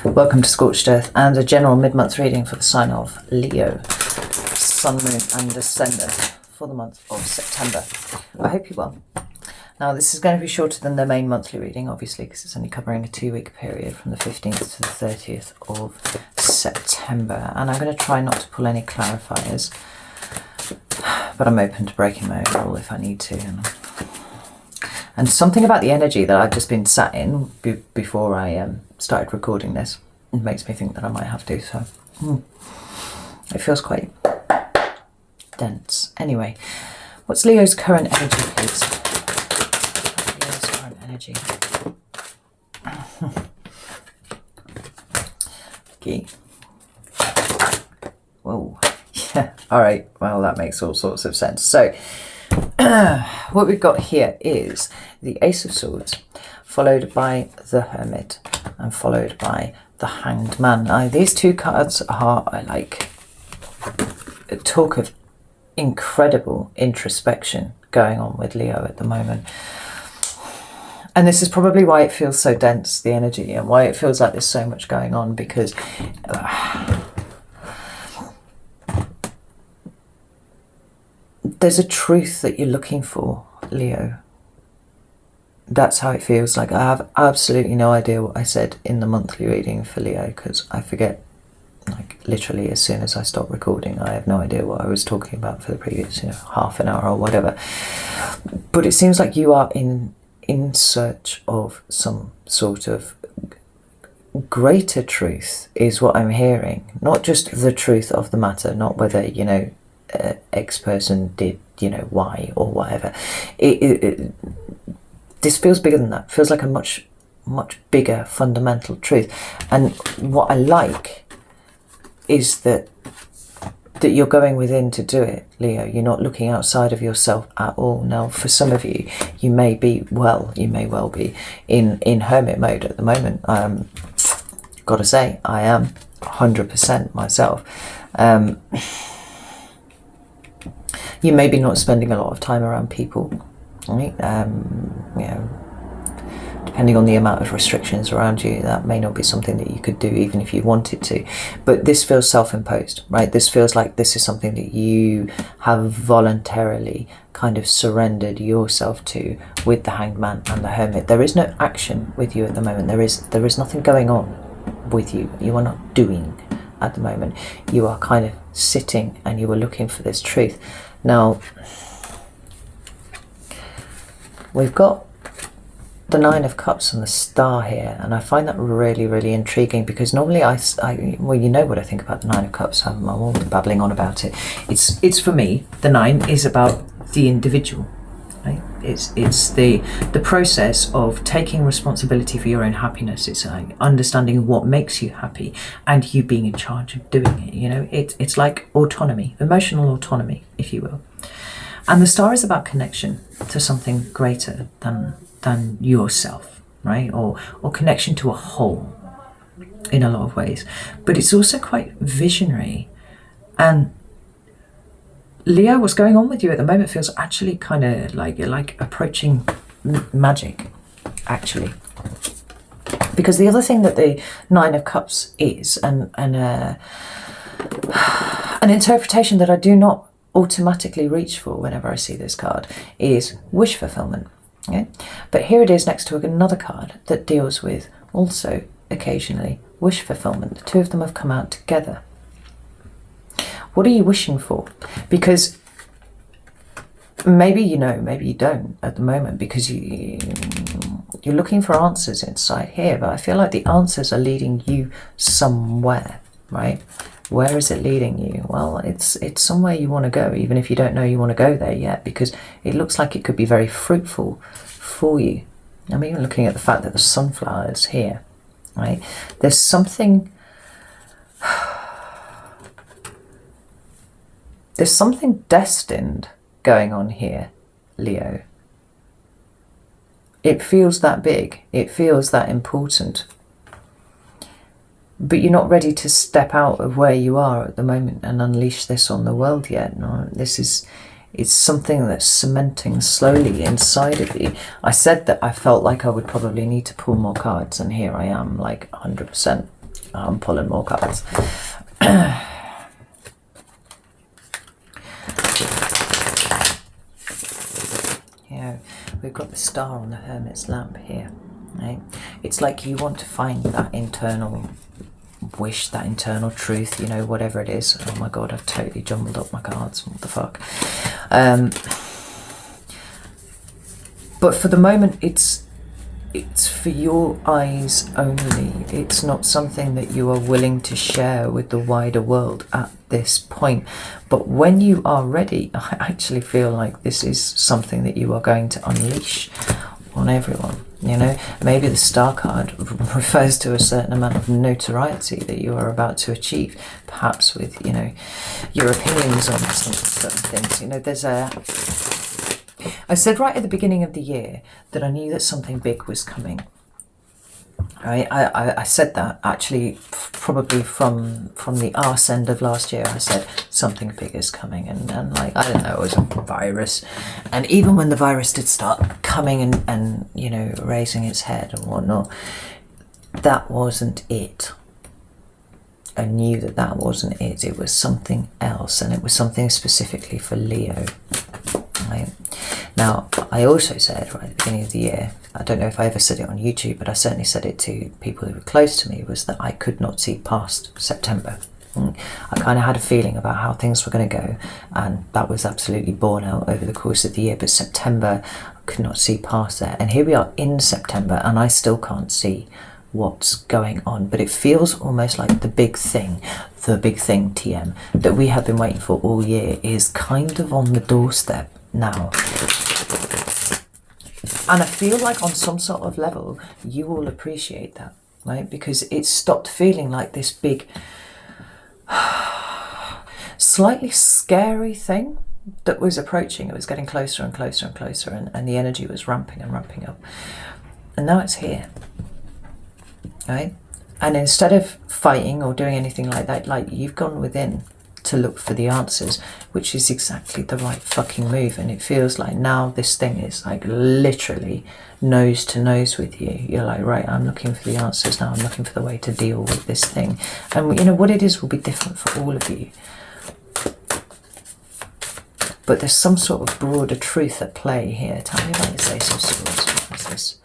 Welcome to Scorched Earth and a general mid-month reading for the sign of Leo, Sun, Moon and Ascendant for the month of September. I hope you're well. Now this is going to be shorter than the main monthly reading, obviously, because it's only covering a 2-week period from the 15th to the 30th of September. And I'm going to try not to pull any clarifiers, but I'm open to breaking my own rule if I need to. And something about the energy that I've just been sat in before I started recording this makes me think that I might have to, so it feels quite dense. Anyway, what's Leo's current energy, please? Leo's current energy. Okay. Whoa. Yeah. All right. Well, that makes all sorts of sense. So what we've got here is the Ace of Swords, followed by the Hermit, and followed by the Hanged Man. Now, these two cards are like talk of incredible introspection going on with Leo at the moment. And this is probably why it feels so dense, the energy, and why it feels like there's so much going on, because there's a truth that you're looking for, Leo. That's how it feels. Like, I have absolutely no idea what I said in the monthly reading for Leo, because I forget, like, literally as soon as I stop recording. I have no idea what I was talking about for the previous, half an hour or whatever. But it seems like you are in search of some sort of greater truth, is what I'm hearing. Not just the truth of the matter, not whether, X person did, Y or whatever. This feels bigger than that. It feels like a much bigger fundamental truth. And what I like is that you're going within to do it, Leo. You're not looking outside of yourself at all. Now, for some of you, you may well be in hermit mode at the moment. Gotta say, I am 100% myself. You may be not spending a lot of time around people, right? Depending on the amount of restrictions around you, that may not be something that you could do even if you wanted to. But this feels self-imposed, right? This feels like this is something that you have voluntarily kind of surrendered yourself to with the Hanged Man and the Hermit. There is no action with you at the moment. There is nothing going on with you. You are not doing at the moment. You are kind of sitting and you are looking for this truth. Now, we've got the Nine of Cups and the Star here, and I find that really, really intriguing, because normally well, you know what I think about the Nine of Cups. I'm all babbling on about it. It's for me, the Nine is about the individual, right? It's the process of taking responsibility for your own happiness. It's like understanding what makes you happy and you being in charge of doing it. It's like autonomy, emotional autonomy, if you will. And the Star is about connection to something greater than yourself, right? Or connection to a whole in a lot of ways. But it's also quite visionary. And Leo, what's going on with you at the moment feels actually kind of like approaching magic, actually. Because the other thing that the Nine of Cups is, and an interpretation that I do not automatically reach for whenever I see this card, is wish fulfillment. Okay? But here it is next to another card that deals with also occasionally wish fulfillment. The two of them have come out together. What are you wishing for? Because maybe you know, maybe you don't at the moment, because you're looking for answers inside here, but I feel like the answers are leading you somewhere, right? Where is it leading you? Well, it's somewhere you want to go, even if you don't know you want to go there yet, because it looks like it could be very fruitful for you. I'm even looking at the fact that the sunflower is here, right? There's something destined going on here, Leo. It feels that big. It feels that important. But you're not ready to step out of where you are at the moment and unleash this on the world yet. No, it's something that's cementing slowly inside of you. I said that I felt like I would probably need to pull more cards, and here I am, like 100%. I'm pulling more cards. Yeah, we've got the star on the Hermit's lamp here. Right? It's like you want to find that internal wish, that internal truth, you know, whatever it is. Oh my god, I've totally jumbled up my cards. What the fuck? But for the moment, it's for your eyes only. It's not something that you are willing to share with the wider world at this point. But when you are ready, I actually feel like this is something that you are going to unleash on everyone. You know, maybe the star card refers to a certain amount of notoriety that you are about to achieve, perhaps with, you know, your opinions on certain things. You know, I said right at the beginning of the year that I knew that something big was coming. Right? I said that actually probably from the arse end of last year. I said something big is coming, and like, I don't know, it was a virus. And even when the virus did start coming and you know, raising its head and whatnot, that wasn't it. I knew that that wasn't it. It was something else, and it was something specifically for Leo. Right? Now, I also said right at the beginning of the year, I don't know if I ever said it on YouTube, but I certainly said it to people who were close to me, was that I could not see past September. I kind of had a feeling about how things were going to go, and that was absolutely borne out over the course of the year. But September, I could not see past that. And here we are in September, and I still can't see what's going on. But it feels almost like the big thing TM, that we have been waiting for all year is kind of on the doorstep now. And I feel like on some sort of level, you all appreciate that, right? Because it stopped feeling like this big, slightly scary thing that was approaching. It was getting closer and closer and closer, and the energy was ramping and ramping up. And now it's here, right? And instead of fighting or doing anything like that, like, you've gone within to look for the answers, which is exactly the right fucking move. And it feels like now this thing is like literally nose to nose with you. You're like, right, I'm looking for the answers now. I'm looking for the way to deal with this thing. And you know, what it is will be different for all of you. But there's some sort of broader truth at play here. Tell me about this Ace of Swords. What is this?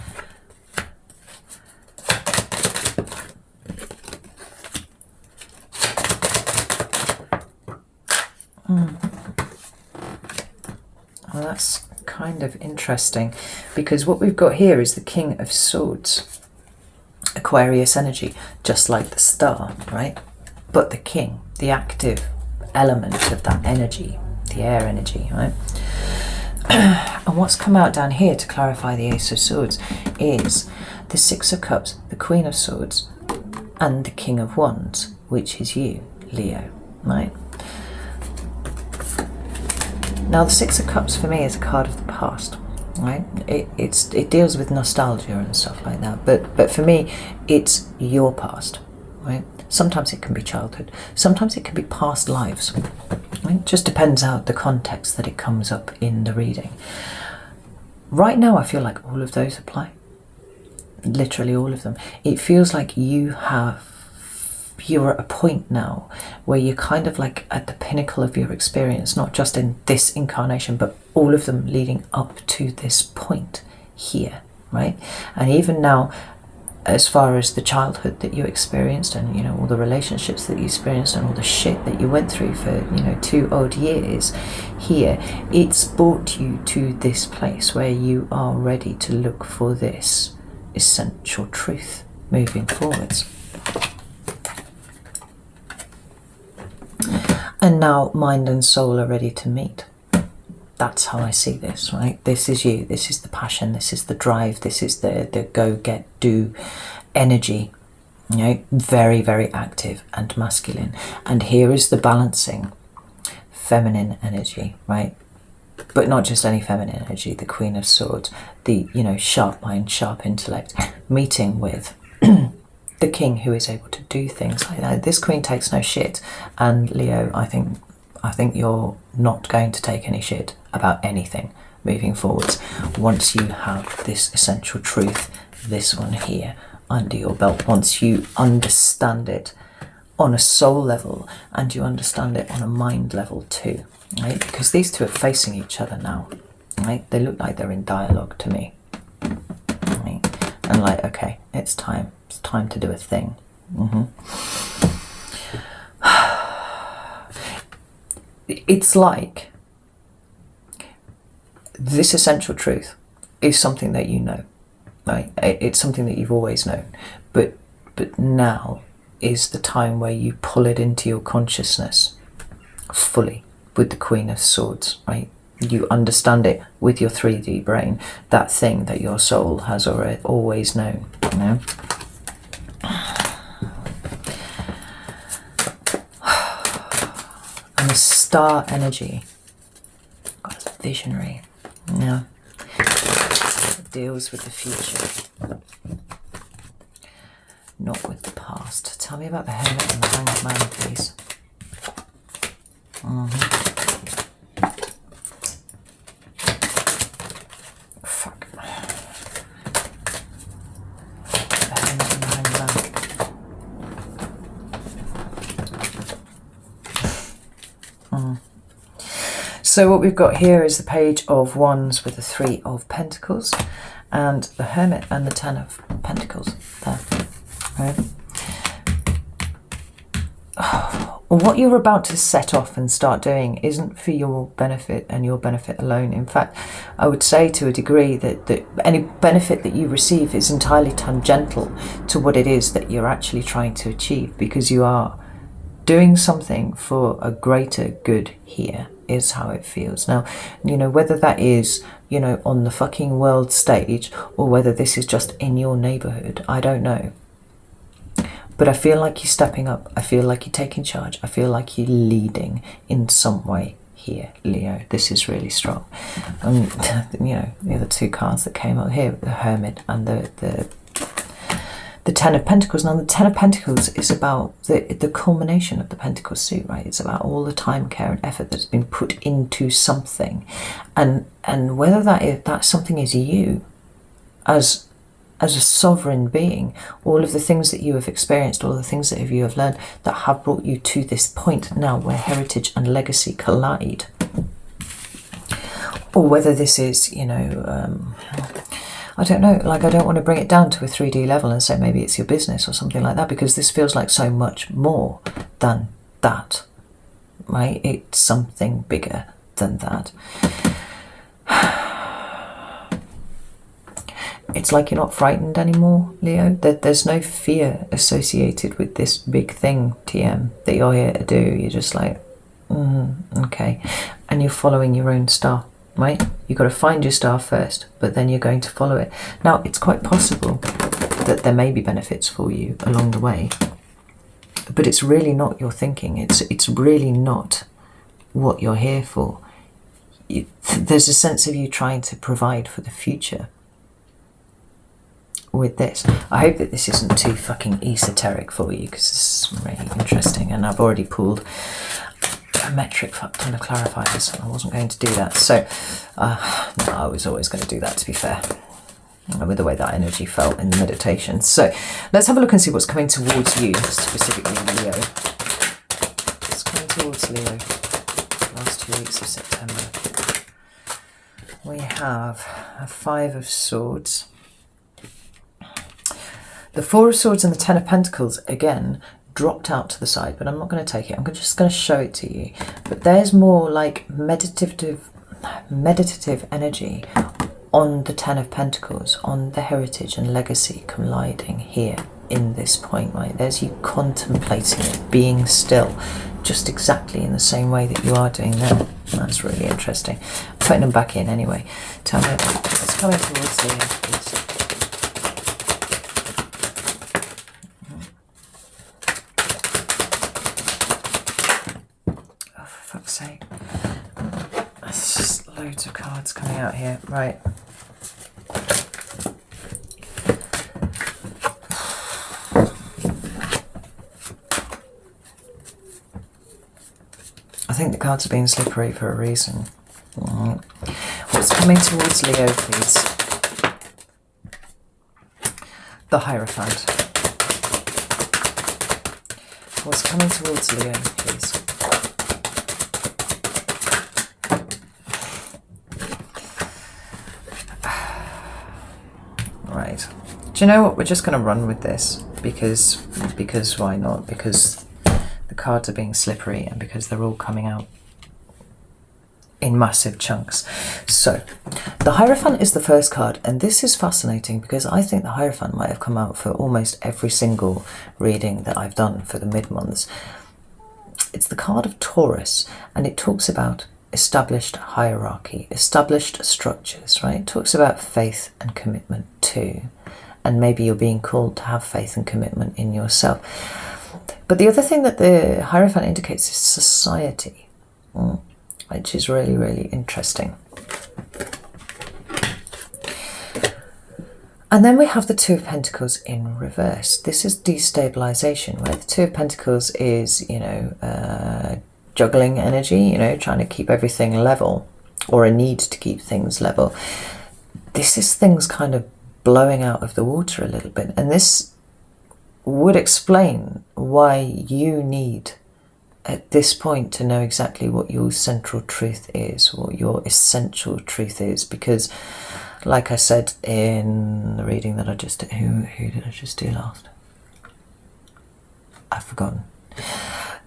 Well, that's kind of interesting, because what we've got here is the King of Swords, Aquarius energy, just like the star, right? But the king, the active element of that energy, the air energy, right? And what's come out down here to clarify the Ace of Swords is the Six of Cups, the Queen of Swords, and the King of Wands, which is you, Leo, right? Now, the Six of Cups for me is a card of the past, right? It deals with nostalgia and stuff like that, but for me, it's your past, right? Sometimes it can be childhood, sometimes it can be past lives, right? It just depends on the context that it comes up in the reading. Right now, I feel like all of those apply, literally all of them. It feels like you're at a point now where you're kind of like at the pinnacle of your experience, not just in this incarnation, but all of them leading up to this point here, right? And even now, as far as the childhood that you experienced, and you know, all the relationships that you experienced, and all the shit that you went through for, you know, 2 odd years here, it's brought you to this place where you are ready to look for this essential truth moving forwards. And now mind and soul are ready to meet. That's how I see this, right? This is you, this is the passion, this is the drive, this is the go, get, do energy, you know, very, very active and masculine. And here is the balancing feminine energy, right? But not just any feminine energy, the Queen of Swords, the, you know, sharp mind, sharp intellect, meeting with the king who is able to do things like that. This queen takes no shit, and Leo, I think you're not going to take any shit about anything moving forwards once you have this essential truth, this one here, under your belt, once you understand it on a soul level and you understand it on a mind level too, right? Because these two are facing each other now, right? They look like they're in dialogue to me, right? And like, okay, it's time to do a thing. It's like this essential truth is something that you know, right? It's something that you've always known, but now is the time where you pull it into your consciousness fully with the Queen of Swords, right? You understand it with your 3D brain, that thing that your soul has already always known, you know? And the star energy, God, it's visionary, yeah. It deals with the future, not with the past. Tell me about the Hermit and the Hanged Man, please. Fuck. The Hermit and the Hanged Man. So what we've got here is the Page of Wands with the 3 of Pentacles and the Hermit and the 10 of Pentacles there, right? What you're about to set off and start doing isn't for your benefit and your benefit alone. In fact, I would say to a degree that any benefit that you receive is entirely tangential to what it is that you're actually trying to achieve, because you are doing something for a greater good here, is how it feels. Now, you know, whether that is, you know, on the fucking world stage or whether this is just in your neighborhood, I don't know. But I feel like you're stepping up. I feel like you're taking charge. I feel like you're leading in some way here, Leo. This is really strong. And, you know, the other two cards that came out here, the Hermit and the 10 of Pentacles. Now, the 10 of Pentacles is about the culmination of the Pentacles suit, right? It's about all the time, care and effort that's been put into something. And whether that something is you as a sovereign being, all of the things that you have experienced, all the things that you have learned that have brought you to this point now where heritage and legacy collide. Or whether this is, you know, I don't know, like, I don't want to bring it down to a 3D level and say maybe it's your business or something like that, because this feels like so much more than that, right? It's something bigger than that. It's like you're not frightened anymore, Leo. There's no fear associated with this big thing, TM, that you're here to do. You're just like, okay. And you're following your own star, right? You've got to find your star first, but then you're going to follow it. Now, it's quite possible that there may be benefits for you along the way, but it's really not your thinking. It's really not what you're here for. There's a sense of you trying to provide for the future with this. I hope that this isn't too fucking esoteric for you, because this is really interesting, and I've already pulled a metric fuck ton of clarifiers. I wasn't going to do that, so no, I was always going to do that, to be fair, with the way that energy felt in the meditation. So let's have a look and see what's coming towards you, specifically Leo. What's coming towards Leo last 2 weeks of September? We have a 5 of Swords, the 4 of Swords and the 10 of Pentacles, again, dropped out to the side, but I'm not going to take it. I'm just going to show it to you. But there's more like meditative energy on the 10 of Pentacles, on the heritage and legacy colliding here in this point, right? There's you contemplating it, being still, just exactly in the same way that you are doing now. That's really interesting. Putting them back in anyway. Tell me what's coming towards the end, please. Fuck's sake. There's just loads of cards coming out here. Right. I think the cards are being slippery for a reason. What's coming towards Leo, please? The Hierophant. What's coming towards Leo, please? Right. Do you know what? We're just going to run with this because why not? Because the cards are being slippery and because they're all coming out in massive chunks. So the Hierophant is the first card, and this is fascinating because I think the Hierophant might have come out for almost every single reading that I've done for the mid-months. It's the card of Taurus, and it talks about established hierarchy, established structures, right? It talks about faith and commitment too, and maybe you're being called to have faith and commitment in yourself. But the other thing that the Hierophant indicates is society, which is really, really interesting. And then we have the Two of Pentacles in reverse. This is destabilization, where the Two of Pentacles is, you know, juggling energy, you know, trying to keep everything level, or a need to keep things level. This is things kind of blowing out of the water a little bit. And this would explain why you need at this point to know exactly what your central truth is, what your essential truth is, because like I said in the reading that I just did, who did I just do last? I've forgotten.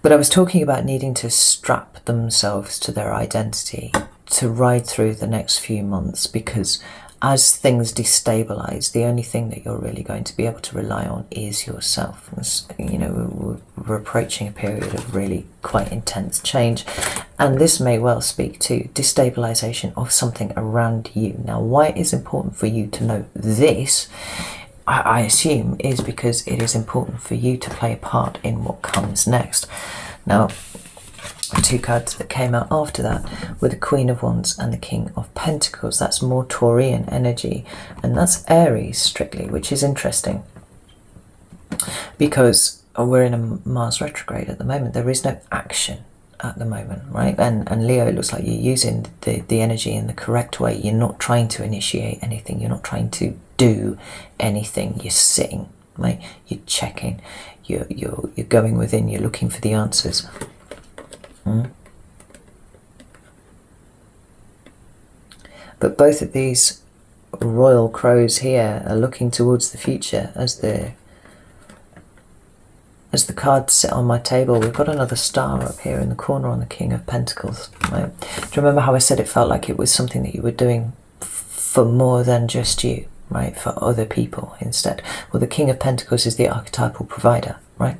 But I was talking about needing to strap themselves to their identity to ride through the next few months, because as things destabilize, the only thing that you're really going to be able to rely on is yourself. You know, we're approaching a period of really quite intense change, and this may well speak to destabilization of something around you. Now, why it is important for you to know this, I assume, is because it is important for you to play a part in what comes next. Now, the two cards that came out after that were the Queen of Wands and the King of Pentacles. That's more Taurian energy, and that's Aries strictly, which is interesting because we're in a Mars retrograde at the moment. There is no action at the moment, right? And Leo, it looks like you're using the energy in the correct way. You're not trying to initiate anything. You're not trying to do anything. You're sitting, right? You're checking. You're going within. You're looking for the answers. But both of these royal crows here are looking towards the future as the cards sit on my table. We've got another star up here in the corner on the King of Pentacles, right? Do you remember how I said it felt like it was something that you were doing for more than just you, right? For other people instead. Well, the King of Pentacles is the archetypal provider, right?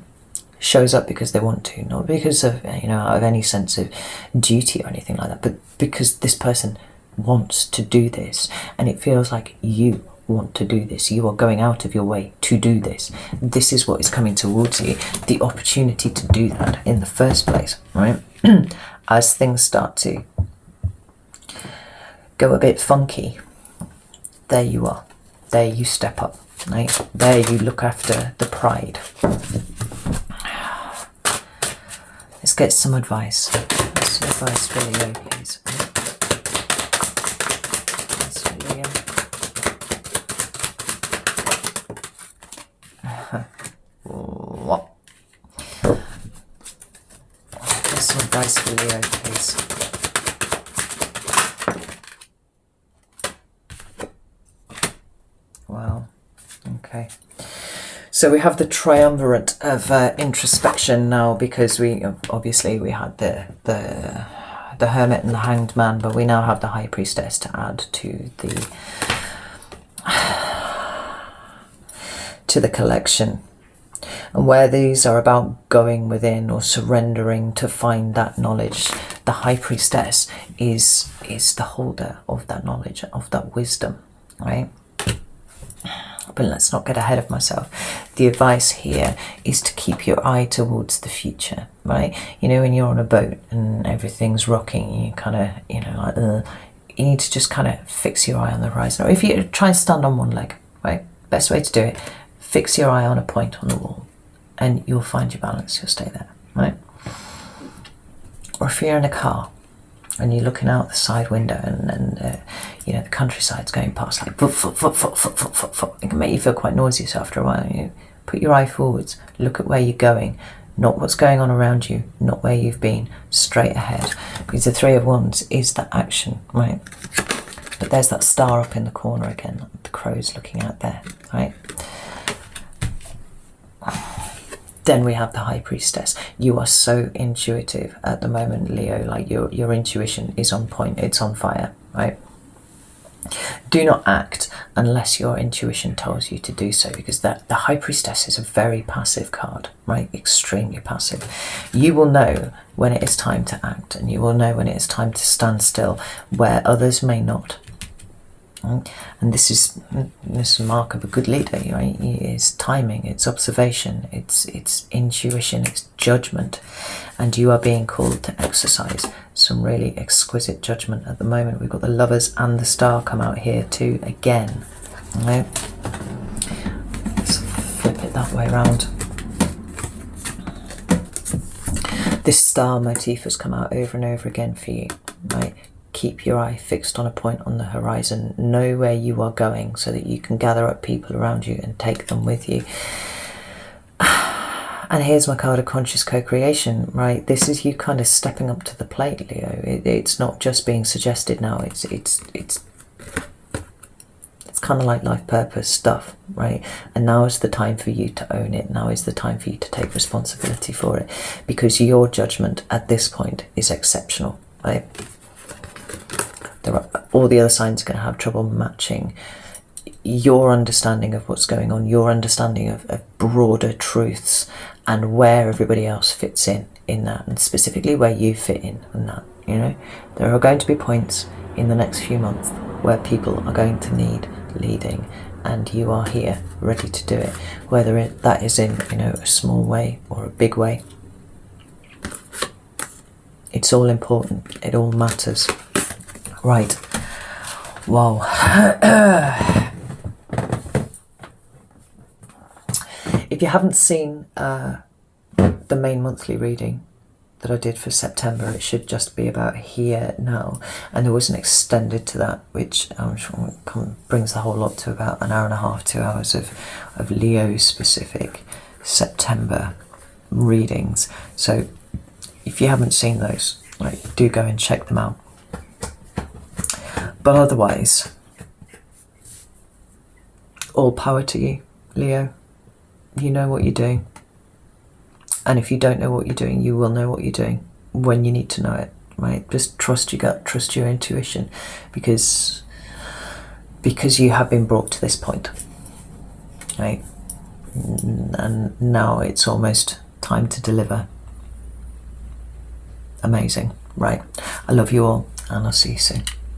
Shows up because they want to, not because of, you know, out of any sense of duty or anything like that, but because this person wants to do this, and it feels like you want to do this. You are going out of your way to do this. This is what is coming towards you, the opportunity to do that in the first place, right? As things start to go a bit funky, there you are. There you step up, right? There you look after the pride. Let's get some advice. Some advice for Leo, please. That's for Leo. What? Get some advice for Leo, please. Wow. Okay. So we have the triumvirate of introspection now, because we had the Hermit and the Hanged Man, but we now have the High Priestess to add to the collection. And where these are about going within or surrendering to find that knowledge, the High Priestess is the holder of that knowledge, of that wisdom, right? But let's not get ahead of myself. The advice here is to keep your eye towards the future, right? You know, when you're on a boat and everything's rocking, you kind of, you know, like, you need to just kind of fix your eye on the horizon. Or if you try and stand on one leg, right? Best way to do it, fix your eye on a point on the wall and you'll find your balance, you'll stay there, right? Or if you're in a car and you're looking out the side window, and you know, the countryside's going past, like foot. It can make you feel quite nauseous after a while. You put your eye forwards, look at where you're going, not what's going on around you, not where you've been, straight ahead. Because the Three of Wands is that action, right? But there's that star up in the corner again, the crow's looking out there, right? Then we have the High Priestess. You are so intuitive at the moment, Leo. Like your intuition is on point, it's on fire, right? Do not act unless your intuition tells you to do so, because the High Priestess is a very passive card, right? Extremely passive. You will know when it is time to act, and you will know when it is time to stand still, where others may not. And this is a mark of a good leader, right? It's timing, it's observation, it's intuition, it's judgment, and you are being called to exercise some really exquisite judgment at the moment. We've got the Lovers and the Star come out here too again. Right? Let's flip it that way around. This star motif has come out over and over again for you, right? Keep your eye fixed on a point on the horizon. Know where you are going so that you can gather up people around you and take them with you. And here's my card of conscious co-creation, right? This is you kind of stepping up to the plate, Leo. It's not just being suggested now. It's kind of like life purpose stuff, right? And now is the time for you to own it. Now is the time for you to take responsibility for it, because your judgment at this point is exceptional, right? All the other signs are going to have trouble matching your understanding of what's going on, your understanding of broader truths, and where everybody else fits in that, and specifically where you fit in that. You know, there are going to be points in the next few months where people are going to need leading, and you are here ready to do it, whether that is in, you know, a small way or a big way. It's all important, it all matters. Right, wow. If you haven't seen the main monthly reading that I did for September, it should just be about here now. And there was an extended to that, which brings the whole lot to about an hour and a half, 2 hours of Leo specific September readings. So if you haven't seen those, like, do go and check them out. But otherwise, all power to you, Leo. You know what you're doing. And if you don't know what you're doing, you will know what you're doing when you need to know it, right? Just trust your gut, trust your intuition, because you have been brought to this point, right? And now it's almost time to deliver. Amazing, right? I love you all, and I'll see you soon.